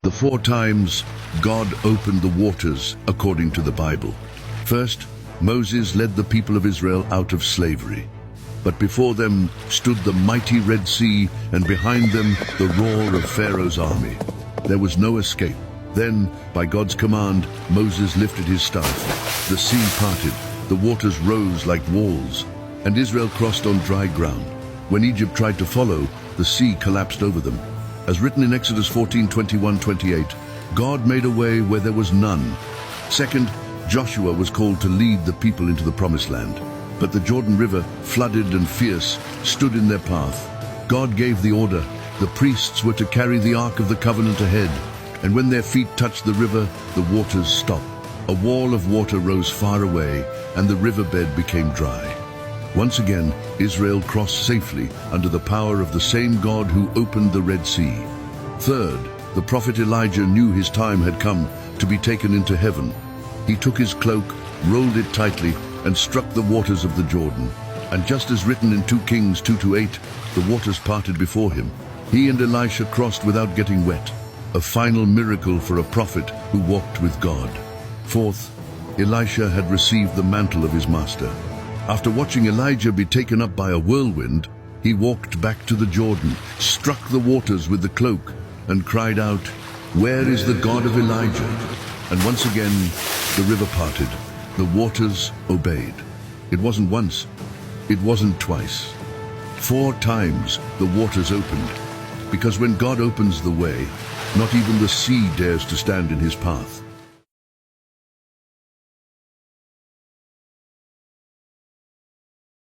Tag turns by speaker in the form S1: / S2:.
S1: The 4 times God opened the waters according to the Bible. First, Moses led the people of Israel out of slavery. But before them stood the mighty Red Sea, and behind them the roar of Pharaoh's army. There was no escape. Then, by God's command, Moses lifted his staff. The sea parted, the waters rose like walls, and Israel crossed on dry ground. When Egypt tried to follow, the sea collapsed over them. As written in Exodus 14:21-28, God made a way where there was none. Second, Joshua was called to lead the people into the Promised Land. But the Jordan River, flooded and fierce, stood in their path. God gave the order. The priests were to carry the Ark of the Covenant ahead, and when their feet touched the river, the waters stopped. A wall of water rose far away, and the riverbed became dry. Once again, Israel crossed safely under the power of the same God who opened the Red Sea. Third, the prophet Elijah knew his time had come to be taken into heaven. He took his cloak, rolled it tightly, and struck the waters of the Jordan. And just as written in 2 Kings 2-8, the waters parted before him. He and Elisha crossed without getting wet, a final miracle for a prophet who walked with God. Fourth, Elisha had received the mantle of his master. After watching Elijah be taken up by a whirlwind, he walked back to the Jordan, struck the waters with the cloak, and cried out, "Where is the God of Elijah?" And once again, the river parted. The waters obeyed. It wasn't once. It wasn't twice. 4 times the waters opened. Because when God opens the way, not even the sea dares to stand in his path.